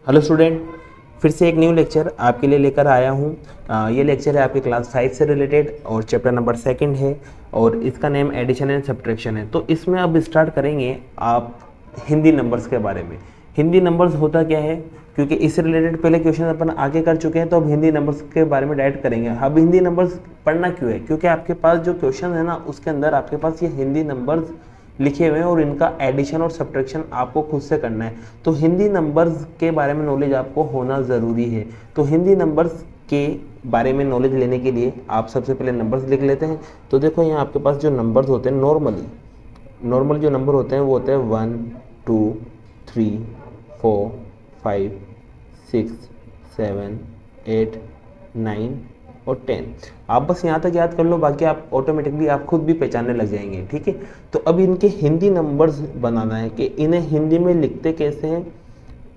Hello student, फिर से एक न्यू लेक्चर आपके लिए लेकर आया हूँ। ये लेक्चर है आपके क्लास 5 से रिलेटेड और चैप्टर नंबर 2 है और इसका नेम एडिशन एंड सब्ट्रैक्शन है। तो इसमें अब स्टार्ट करेंगे आप हिंदी नंबर्स के बारे में। हिंदी नंबर्स होता क्या है, क्योंकि इससे रिलेटेड पहले क्वेश्चन अपन आगे कर चुके हैं, तो अब हिंदी नंबर्स के बारे में डायरेक्ट करेंगे। अब हिंदी नंबर्स पढ़ना क्यों है, क्योंकि आपके पास जो क्वेश्चन है ना, उसके अंदर आपके पास ये हिंदी नंबर्स लिखे हुए हैं और इनका एडिशन और सब्ट्रैक्शन आपको खुद से करना है। तो हिंदी नंबर्स के बारे में नॉलेज आपको होना ज़रूरी है। तो हिंदी नंबर्स के बारे में नॉलेज लेने के लिए आप सबसे पहले नंबर्स लिख लेते हैं। तो देखो यहाँ आपके पास जो नंबर्स होते हैं नॉर्मल जो नंबर होते हैं वो होते हैं 1 2 3 4 5 6 7 8 9 और 10। आप बस यहाँ तक याद कर लो, बाकी आप ऑटोमेटिकली आप खुद भी पहचानने लग जाएंगे। ठीक है, तो अब इनके हिंदी नंबर्स बनाना है कि इन्हें हिंदी में लिखते कैसे हैं,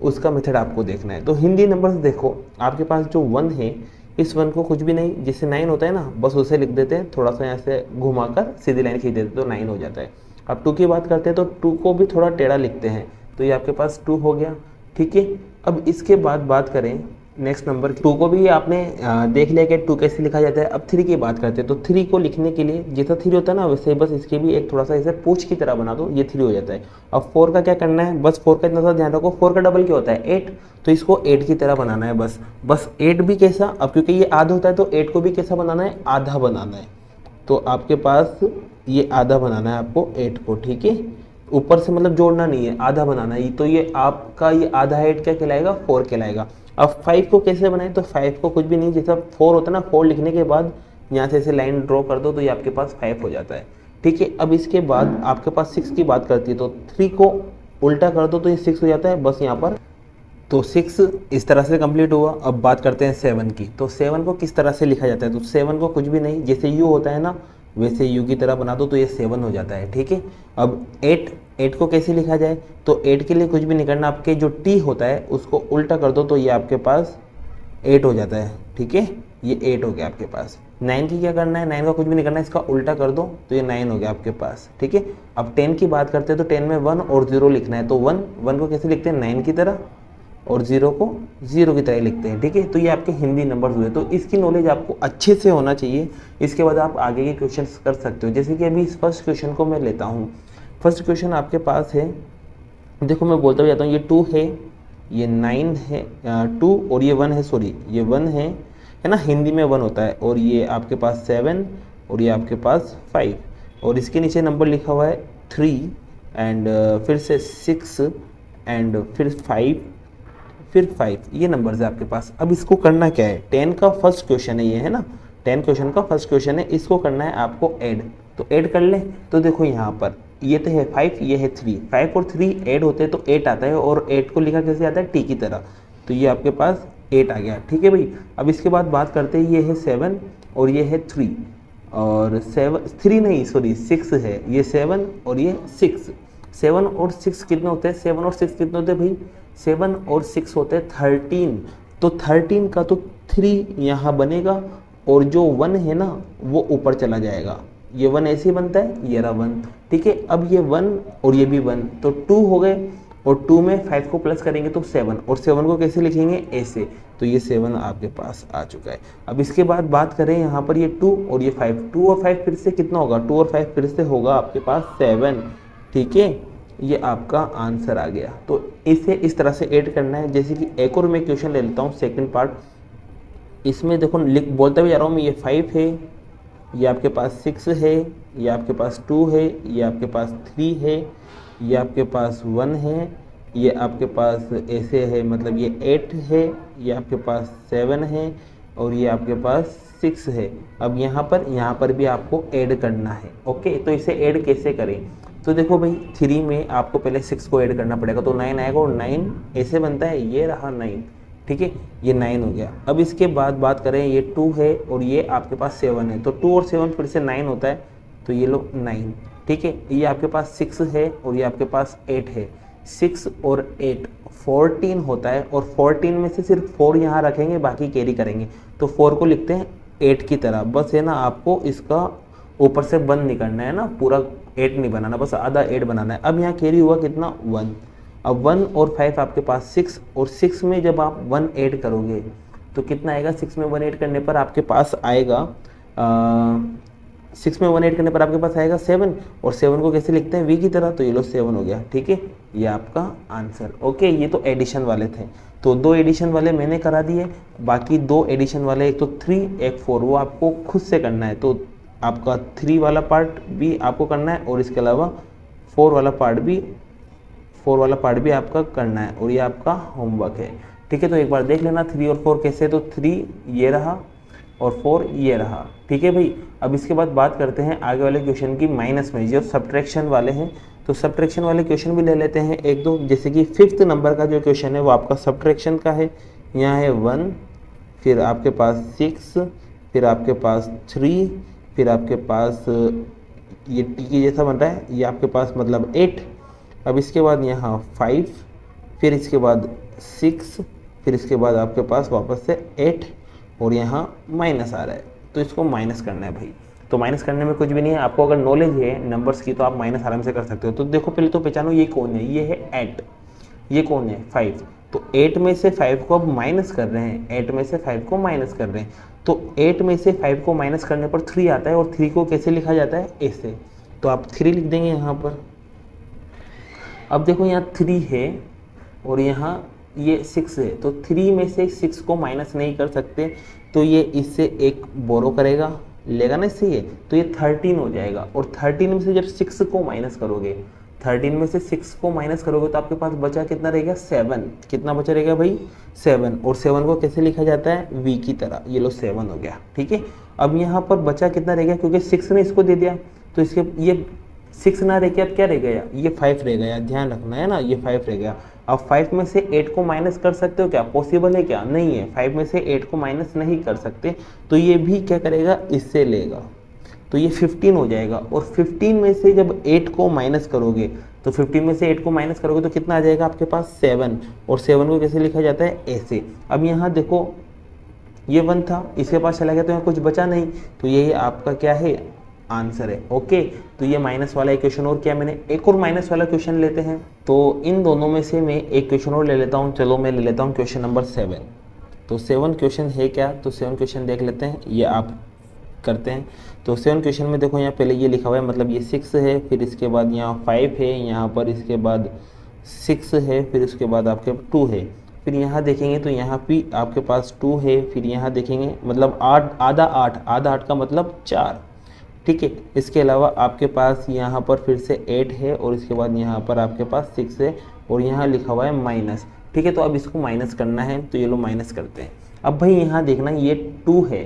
उसका मेथड आपको देखना है। तो हिंदी नंबर्स देखो, आपके पास जो 1 है, इस 1 को कुछ भी नहीं, जिससे 9 होता है ना, बस उसे लिख देते हैं, थोड़ा सा यहाँ से घुमाकर सीधी लाइन खींच देते तो 9 हो जाता है। अब 2 की बात करते हैं तो 2 को भी थोड़ा टेढ़ा लिखते हैं, तो ये आपके पास 2 हो गया। ठीक है, अब इसके बाद बात करें नेक्स्ट नंबर 2 को भी आपने देख लिया कि 2 कैसे लिखा जाता है। अब 3 की बात करते हैं, तो 3 को लिखने के लिए जैसा 3 होता है ना, वैसे बस इसके भी एक थोड़ा सा इसे पूछ की तरह बना दो, ये 3 हो जाता है। अब 4 का क्या करना है, बस 4 का इतना सा ध्यान रखो, 4 का डबल क्या होता है 8, तो इसको 8 की तरह बनाना है। बस 8 भी कैसा, अब क्योंकि ये आधा होता है तो 8 को भी कैसा बनाना है, आधा बनाना है। तो आपके पास ये आधा बनाना है आपको 8 को। ठीक है, ऊपर से मतलब जोड़ना नहीं है, आधा बनाना है। तो ये आपका ये आधा 8 क्या कहलाएगा, 4 कहलाएगा। अब 5 को कैसे बनाएं, तो 5 को कुछ भी नहीं, जैसा 4 होता है ना, 4 लिखने के बाद यहाँ से ऐसे लाइन ड्रॉ कर दो तो ये आपके पास 5 हो जाता है। ठीक है, अब इसके बाद आपके पास 6 की बात करती है, तो 3 को उल्टा कर दो तो ये 6 हो जाता है, बस यहाँ पर। तो 6 इस तरह से कंप्लीट हुआ। अब बात करते हैं 7 की, तो 7 को किस तरह से लिखा जाता है, तो 7 को कुछ भी नहीं, जैसे यू होता है ना, वैसे यू की तरह बना दो तो ये 7 हो जाता है। ठीक है, अब 8 को कैसे लिखा जाए, तो 8 के लिए कुछ भी नहीं करना, आपके जो टी होता है उसको उल्टा कर दो तो ये आपके पास 8 हो जाता है। ठीक है, ये 8 हो गया आपके पास। 9 की क्या करना है, 9 का कुछ भी नहीं करना है, इसका उल्टा कर दो तो ये 9 हो गया आपके पास। ठीक है, अब 10 की बात करते हैं, तो 10 में 1 और 0 लिखना है, तो 1 को कैसे लिखते हैं, 9 की तरह, और 0 को 0 की तरह लिखते हैं। ठीक है, तो ये आपके हिंदी नंबर्स हुए। तो इसकी नॉलेज आपको अच्छे से होना चाहिए, इसके बाद आप आगे के क्वेश्चंस कर सकते हो। जैसे कि अभी इस फर्स्ट क्वेश्चन को मैं लेता हूँ। फर्स्ट क्वेश्चन आपके पास है, देखो मैं बोलता भी जाता हूँ, ये 2 है, ये 9 है, 2 और ये 1 है, सॉरी ये 1 है ना, हिंदी में 1 होता है, और ये आपके पास 7 और ये आपके पास 5, और इसके नीचे नंबर लिखा हुआ है 3 एंड फिर से 6 एंड फिर 5 फिर 5, ये नंबर्स है आपके पास। अब इसको करना क्या है, 10 का फर्स्ट क्वेश्चन है ये, है ना, 10 क्वेश्चन का फर्स्ट क्वेश्चन है, इसको करना है आपको ऐड। तो ऐड कर ले, तो देखो यहाँ पर ये तो है 5, ये है 3, 5 और 3 ऐड होते हैं तो 8 आता है, और 8 को लिखा कैसे आता है, टी की तरह, तो ये आपके पास 8 आ गया। ठीक है भाई, अब इसके बाद बात करते हैं, ये है 7 और ये है 3, और 3 नहीं सॉरी 6 है, ये 7 और ये 6, 7 और 6 कितने होते हैं, 7 और 6 कितने होते हैं भाई, 7 और 6 होते हैं 13, तो 13 का तो 3 यहाँ बनेगा, और जो 1 है ना वो ऊपर चला जाएगा, ये 1 ऐसे ही बनता है, ये रहा 1। ठीक है, अब ये 1 और ये भी 1, तो 2 हो गए, और 2 में 5 को प्लस करेंगे तो 7, और 7 को कैसे लिखेंगे, ऐसे, तो ये 7 आपके पास आ चुका है। अब इसके बाद बात करें यहाँ पर, ये 2 और ये 5, 2 और 5 फिर से कितना होगा, 2 और 5 फिर से होगा आपके पास 7। ठीक है, ये आपका आंसर आ गया। तो इसे इस तरह से ऐड करना है। जैसे कि एक और मैं क्वेश्चन ले लेता हूँ, सेकंड पार्ट। इसमें देखो बोलता भी जा रहा हूँ मैं, ये 5 है, ये आपके पास 6 है, ये आपके पास 2 है, ये आपके पास 3 है, ये आपके पास 1 है, ये आपके पास ऐसे है, मतलब ये 8 है, ये आपके पास 7 है, और ये आपके पास 6 है। अब यहाँ पर भी आपको ऐड करना है। ओके, तो इसे ऐड कैसे करें, तो देखो भाई 3 में आपको पहले 6 को ऐड करना पड़ेगा, तो 9 आएगा, और 9 ऐसे बनता है, ये रहा 9। ठीक है, ये 9 हो गया। अब इसके बाद बात करें, ये 2 है और ये आपके पास 7 है, तो 2 और 7 फिर से 9 होता है, तो ये लो 9। ठीक है, ये आपके पास 6 है और ये आपके पास 8 है, 6 और 8 14 होता है, और 14 में से सिर्फ 4 यहाँ रखेंगे, बाकी कैरी करेंगे, तो 4 को लिखते हैं 8 की तरह। बस है ना, आपको इसका ऊपर से बंद नहीं करना है ना, पूरा 8 नहीं बनाना, बस आधा 8 बनाना है। अब यहाँ कैरी हुआ कितना, 1, अब 1 और 5 आपके पास 6, और 6 में जब आप 1 ऐड करोगे तो कितना आएगा, 6 में 1 ऐड करने पर आपके पास आएगा 6 में 1 ऐड करने पर आपके पास आएगा 7, और 7 को कैसे लिखते हैं, v की तरह, तो ये लो 7 हो गया। ठीक है, ये आपका आंसर। ओके, ये तो एडिशन वाले थे, तो 2 एडिशन वाले मैंने करा दिए, बाकी 2 एडिशन वाले, एक तो 3 एक 4, वो आपको खुद से करना है। तो आपका 3 वाला पार्ट भी आपको करना है, और इसके अलावा 4 वाला पार्ट भी आपका करना है, और ये आपका होमवर्क है। ठीक है, तो एक बार देख लेना 3 और 4 कैसे, तो 3 ये रहा और 4 ये रहा। ठीक है भाई, अब इसके बाद बात करते हैं आगे वाले क्वेश्चन की, माइनस में जो सब्ट्रैक्शन वाले हैं। तो सब्ट्रैक्शन वाले क्वेश्चन भी ले लेते हैं एक दो, जैसे कि 5th नंबर का जो क्वेश्चन है वो आपका सब्ट्रैक्शन का है। यहाँ है 1, फिर आपके पास 6, फिर आपके पास 3, फिर आपके पास ये टी की जैसा बन रहा है, ये आपके पास मतलब 8। अब इसके बाद यहाँ 5, फिर इसके बाद 6, फिर इसके बाद आपके पास वापस से 8, और यहाँ माइनस आ रहा है, तो इसको माइनस करना है भाई। तो माइनस करने में कुछ भी नहीं है, आपको अगर नॉलेज है नंबर्स की तो आप माइनस आराम से कर सकते हो। तो देखो पहले तो पहचानो ये कौन है, ये है 8, ये कौन है 5। तो 8 में से 5 को अब माइनस कर रहे हैं, 8 में से 5 को माइनस कर रहे हैं, तो 8 में से 5 को माइनस करने पर 3 आता है, और 3 को कैसे लिखा जाता है, ऐसे। तो आप 3 लिख देंगे यहाँ पर। अब देखो यहाँ 3 है और यहाँ ये 6 है, तो 3 में से 6 को माइनस नहीं कर सकते, तो ये इससे एक बोरो करेगा, लेगा ना इससे, ये तो ये 13 हो जाएगा। और 13 में से जब 6 को माइनस करोगे, 13 में से 6 को माइनस करोगे तो आपके पास बचा कितना रहेगा, 7। कितना बचा रहेगा भाई, 7। और 7 को कैसे लिखा जाता है, v की तरह, ये लो 7 हो गया। ठीक है, अब यहाँ पर बचा कितना रहेगा, क्योंकि 6 ने इसको दे दिया, तो इसके ये 6 ना रह गया, अब क्या रह गया, ये 5 रह गया, ध्यान रखना है ना, ये 5 रह गया। अब 5 में से 8 को माइनस कर सकते हो क्या, पॉसिबल है क्या, नहीं है, 5 में से 8 को माइनस नहीं कर सकते, तो ये भी क्या करेगा, इससे लेगा, तो ये 15 हो जाएगा। और 15 में से जब 8 को माइनस करोगे, तो 15 में से 8 को माइनस करोगे तो कितना आ जाएगा आपके पास, 7। और 7 को कैसे लिखा जाता है, ऐसे। अब यहाँ देखो ये 1 था, इसके पास चला गया, तो यहाँ कुछ बचा नहीं, तो यही आपका क्या है, आंसर है। ओके, तो ये माइनस वाला क्वेश्चन और किया मैंने। एक और माइनस वाला क्वेश्चन लेते हैं, तो इन दोनों में से मैं एक क्वेश्चन और ले लेता हूँ। चलो मैं ले लेता हूँ क्वेश्चन नंबर 7। तो 7 क्वेश्चन है क्या, तो 7 क्वेश्चन देख लेते हैं, ये आप करते हैं। तो 7 क्वेश्चन में देखो यहाँ पहले ये लिखा हुआ है, मतलब ये 6 है, फिर इसके बाद यहाँ 5 है, यहाँ पर इसके बाद 6 है, फिर उसके बाद आपके 2 है, फिर यहाँ देखेंगे तो यहाँ भी आपके पास 2 है, फिर यहाँ देखेंगे मतलब 8, आधा 8 का मतलब 4। ठीक है, इसके अलावा आपके पास यहाँ पर फिर से 8 है, और इसके बाद यहाँ पर आपके पास 6 है, और यहाँ लिखा हुआ है माइनस। ठीक है, तो अब इसको माइनस करना है, तो ये लो माइनस करते हैं। अब भाई यहाँ देखना ये 2 है,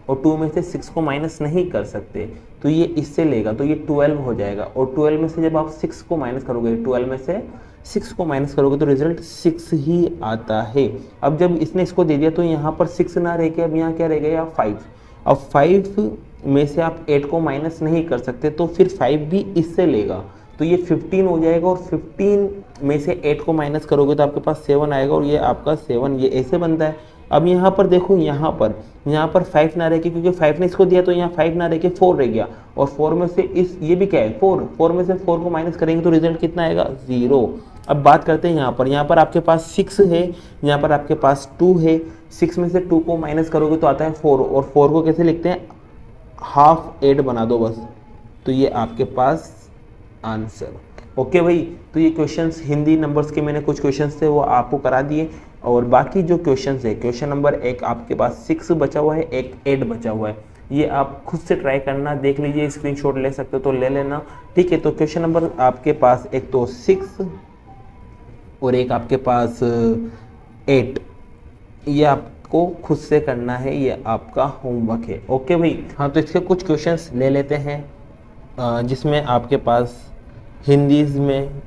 और 2 में से 6 को माइनस नहीं कर सकते, तो ये इससे लेगा, तो ये 12 हो जाएगा। और 12 में से जब आप 6 को माइनस करोगे, 12 में से 6 को माइनस करोगे तो रिजल्ट 6 ही आता है। अब जब इसने इसको दे दिया, तो यहाँ पर 6 ना रह के अब यहाँ क्या रह गया, 5। अब 5 में से आप 8 को माइनस नहीं कर सकते, तो फिर 5 भी इससे लेगा, तो ये 15 हो जाएगा। और 15 में से 8 को माइनस करोगे तो आपके पास 7 आएगा, और ये आपका 7, ये ऐसे बनता है। अब यहाँ पर देखो, यहाँ पर 5 ना रह के, क्योंकि 5 ने इसको दिया, तो यहाँ 5 ना रह के 4 रह गया, और 4 में से ये भी क्या है, 4 में से 4 को माइनस करेंगे तो रिजल्ट कितना आएगा, 0। अब बात करते हैं यहाँ पर आपके पास 6 है, यहाँ पर आपके पास 2 है, 6 में से 2 को माइनस करोगे तो आता है 4, और 4 को कैसे लिखते हैं, हाफ 8 बना दो बस, तो ये आपके पास आंसर। ओके भाई, तो ये क्वेश्चंस हिंदी नंबर्स के मैंने कुछ क्वेश्चंस थे वो आपको करा दिए, और बाकी जो क्वेश्चंस है, क्वेश्चन नंबर 1 आपके पास 6 बचा हुआ है, एक 8 बचा हुआ है, ये आप खुद से ट्राई करना, देख लीजिए, स्क्रीनशॉट ले सकते हो तो ले लेना। ठीक है, तो क्वेश्चन नंबर आपके पास एक तो 6 और एक आपके पास 8, ये आपको खुद से करना है, ये आपका होमवर्क है। ओके भाई, हाँ, तो इसके कुछ क्वेश्चंस ले लेते हैं जिसमें आपके पास हिंदीज में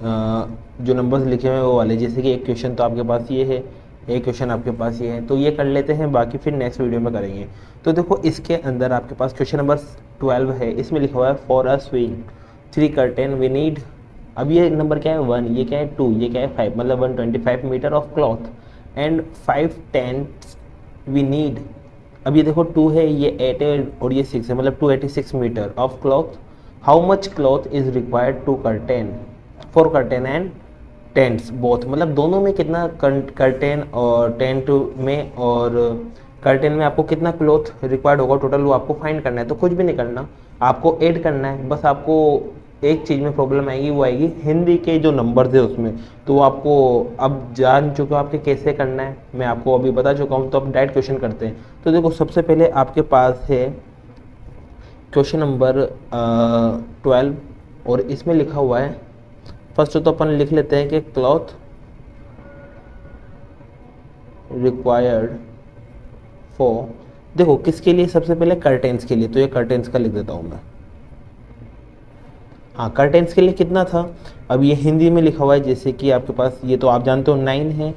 जो नंबर्स लिखे हुए हैं वो वाले, जैसे कि एक क्वेश्चन तो आपके पास ये है, एक क्वेश्चन आपके पास ये है, तो ये कर लेते हैं, बाकी फिर नेक्स्ट वीडियो में करेंगे। तो देखो इसके अंदर आपके पास क्वेश्चन नंबर 12 है, इसमें लिखा हुआ है for a swing 3 curtain we need, अब ये नंबर क्या है 1, ये क्या है 2, ये क्या है 5, मतलब 125 metre of cloth and 5 tents we need. अब ये देखो 2 है, ये 8 है, और ये 6 है, मतलब 286 metre of cloth. How much cloth is required to curtain, for curtain and tents both, मतलब दोनों में कितना कर्टेन और टेंट में और कर्टेन में आपको कितना क्लॉथ रिक्वायर्ड होगा टोटल, वो आपको फाइंड करना है। तो कुछ भी नहीं करना, आपको ऐड करना है। बस आपको एक चीज़ में प्रॉब्लम आएगी, वो आएगी हिंदी के जो नंबर थे उसमें। तो वो आपको अब जान चुके हो आपके कैसे करना है, मैं आपको अभी बता चुका हूँ। तो अब डायरेक्ट क्वेश्चन करते हैं। तो देखो सबसे पहले आपके पास है क्वेश्चन नंबर 12 और इसमें लिखा हुआ है, फर्स्ट तो अपन लिख लेते हैं कि क्लॉथ रिक्वायर्ड फॉर, देखो किसके लिए, सबसे पहले कर्टेन्स के लिए। तो ये कर्टेन्स का लिख देता हूँ मैं। हाँ, कर्टेन्स के लिए कितना था, अब ये हिंदी में लिखा हुआ है, जैसे कि आपके पास ये तो आप जानते हो 9 है,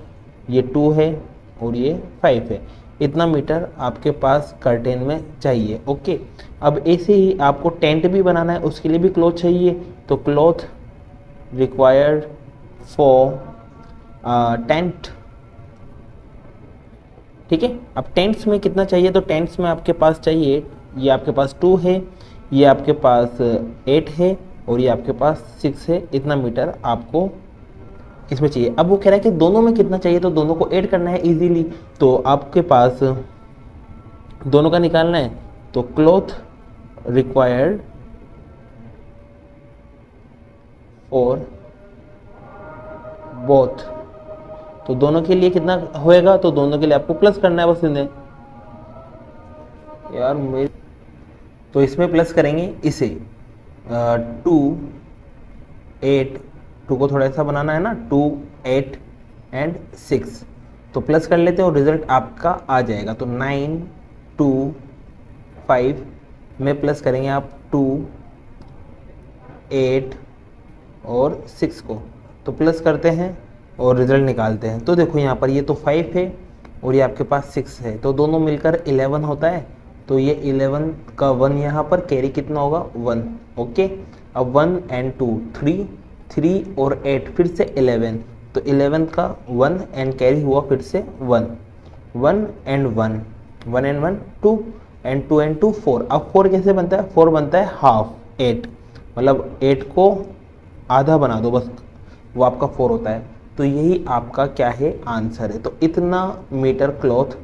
ये 2 है और ये 5 है। इतना मीटर आपके पास कर्टेन में चाहिए। ओके, अब ऐसे ही आपको टेंट भी बनाना है, उसके लिए भी क्लॉथ चाहिए। तो क्लॉथ रिक्वायर्ड फॉर टेंट, ठीक है। अब टेंट्स में कितना चाहिए, तो टेंट्स में आपके पास चाहिए, ये आपके पास 2 है, ये आपके पास 8 है और ये आपके पास 6 है। इतना मीटर आपको इसमें चाहिए। अब वो कह रहा है कि दोनों में कितना चाहिए, तो दोनों को ऐड करना है इजीली। तो आपके पास दोनों का निकालना है, तो क्लॉथ रिक्वायर्ड फॉर बोथ, तो दोनों के लिए कितना होएगा, तो दोनों के लिए आपको प्लस करना है बस इन्हें यार मेरे। तो इसमें प्लस करेंगे इसे 2 8, 2 को थोड़ा सा बनाना है ना, 2 8 एंड 6, तो प्लस कर लेते हैं और रिजल्ट आपका आ जाएगा। तो 9 2 5 में प्लस करेंगे आप 2 8 और 6 को, तो प्लस करते हैं और रिजल्ट निकालते हैं। तो देखो यहाँ पर ये तो 5 है और ये आपके पास 6 है, तो दोनों मिलकर 11 होता है। तो ये 11 का 1 यहाँ पर कैरी कितना होगा 1। ओके, अब 1 एंड 2 3, 3 और 8 फिर से 11, तो 11 का 1 एंड कैरी हुआ फिर से 1, 1 एंड 1, 1 एंड 1 2 एंड 2 एंड 2 4। अब 4 कैसे बनता है, 4 बनता है हाफ 8, मतलब 8 को आधा बना दो बस, वो आपका 4 होता है। तो यही आपका क्या है आंसर है। तो इतना मीटर क्लॉथ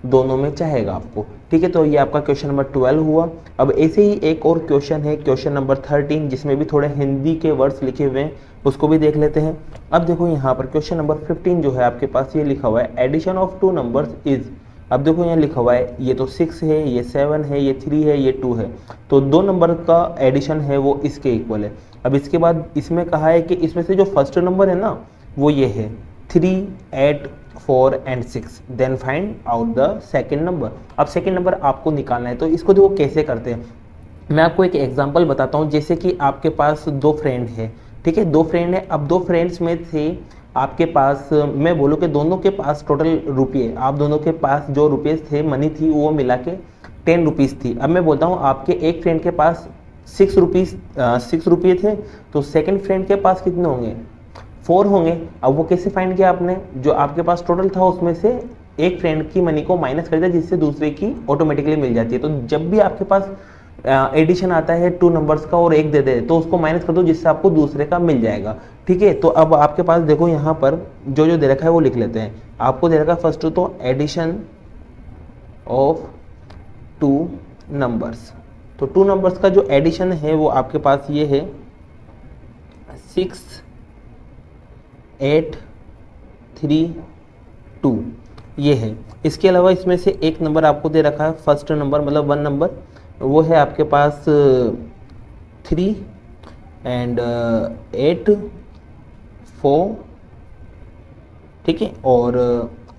दोनों में चाहेगा आपको, ठीक है। तो ये आपका क्वेश्चन नंबर 12 हुआ। अब ऐसे ही एक और क्वेश्चन है, क्वेश्चन नंबर 13, जिसमें भी थोड़े हिंदी के वर्ड्स लिखे हुए हैं, उसको भी देख लेते हैं। अब देखो यहाँ पर क्वेश्चन नंबर 15 जो है आपके पास, ये लिखा हुआ है एडिशन ऑफ 2 नंबर्स इज। अब देखो यहाँ लिखा हुआ है, ये तो 6 है, ये 7 है, ये 3 है, ये 2 है, तो 2 नंबर का एडिशन है वो इसके इक्वल है। अब इसके बाद इसमें कहा है कि इसमें से जो फर्स्ट नंबर है ना, वो ये है 3 8 4 and 6, then find out the second number. अब सेकेंड नंबर आपको निकालना है। तो इसको देखो कैसे करते हैं, मैं आपको एक एग्जांपल बताता हूँ। जैसे कि आपके पास 2 फ्रेंड है, ठीक है, 2 फ्रेंड है। अब 2 फ्रेंड्स में से आपके पास, मैं बोलूँ कि दोनों के पास टोटल रुपये, आप दोनों के पास जो रुपये थे, मनी थी, वो मिला के 10 रुपीज़ थी। अब मैं बोलता हूँ आपके एक फ्रेंड के पास 6 रुपये थे, तो सेकेंड फ्रेंड के पास कितने होंगे, 4 होंगे। अब वो कैसे फाइंड किया आपने, जो आपके पास टोटल था उसमें से एक फ्रेंड की मनी को माइनस कर दिया, जिससे दूसरे की ऑटोमेटिकली मिल जाती है। तो जब भी आपके पास एडिशन आता है 2 नंबर्स का और एक दे दे, तो उसको माइनस कर दो, जिससे आपको दूसरे का मिल जाएगा, ठीक है। तो अब आपके पास देखो यहाँ पर जो जो दे रखा है वो लिख लेते हैं। आपको दे रखा है फर्स्ट तो एडिशन ऑफ 2 नंबर्स, तो 2 नंबर्स का जो एडिशन है वो आपके पास ये है 6 8 3 2, ये है। इसके अलावा इसमें से एक नंबर आपको दे रखा है फर्स्ट नंबर, मतलब 1 नंबर, वो है आपके पास 3 एंड 8 4, ठीक है, और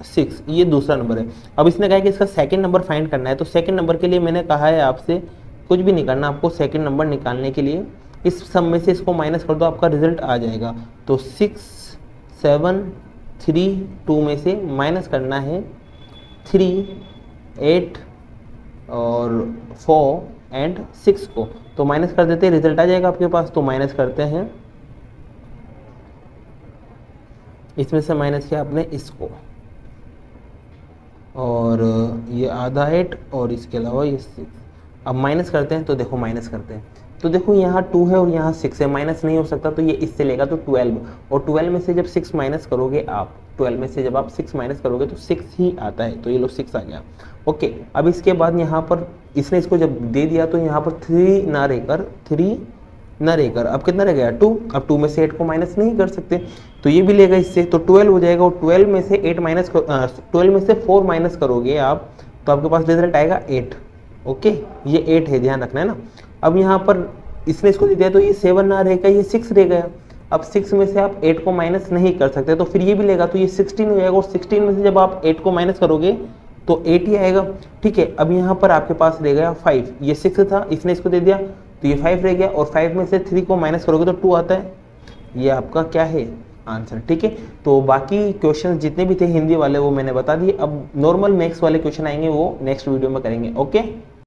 6, ये दूसरा नंबर है। अब इसने कहा है कि इसका सेकंड नंबर फाइंड करना है। तो सेकंड नंबर के लिए मैंने कहा है आपसे कुछ भी नहीं करना, आपको सेकंड नंबर निकालने के लिए इस सब में से इसको माइनस कर दो, आपका रिजल्ट आ जाएगा। तो 6 7 3 2 में से माइनस करना है 3 8 और 4 एंड 6 को, तो माइनस कर देते हैं, रिजल्ट आ जाएगा आपके पास। तो माइनस करते हैं, इसमें से माइनस किया आपने इसको, और ये आधा 8 और इसके अलावा ये 6। अब माइनस करते हैं, तो देखो माइनस करते हैं, तो देखो यहाँ 2 है और यहाँ 6 है, माइनस नहीं हो सकता, तो ये इससे लेगा तो 12, और 12 में से जब 6 माइनस करोगे आप, 12 में से जब आप 6 माइनस करोगे तो 6 ही आता है, तो ये लो 6 आ गया। ओके, अब इसके बाद यहाँ पर इसने इसको जब दे दिया तो यहाँ पर 3 ना रहकर अब कितना रह गया 2। अब 2 में से 8 को माइनस नहीं कर सकते, तो ये भी लेगा इससे, तो 12 हो जाएगा, और 12 में से 12 में से 4 माइनस करोगे आप, तो आपके पास रिजल्ट आएगा 8। ओके, ये 8 है, ध्यान रखना है ना। अब यहाँ पर इसने इसको दे दिया तो ये 7 ना रहेगा, ये 6 रह गया। अब 6 में से आप 8 को माइनस नहीं कर सकते, तो फिर ये भी लेगा, तो ये 16 हो जाएगा, और 16 में से जब आप 8 को माइनस करोगे तो 8 ही आएगा। ठीक है, अब यहाँ पर आपके पास रह गया 5, ये 6 था, इसने इसको दे दिया तो ये 5 रह गया, और 5 में से 3 को माइनस करोगे तो 2 आता है। ये आपका क्या है आंसर। ठीक है, तो बाकी क्वेश्चन जितने भी थे हिंदी वाले वो मैंने बता दिए। अब नॉर्मल मैथ्स वाले क्वेश्चन आएंगे वो नेक्स्ट वीडियो में करेंगे। ओके।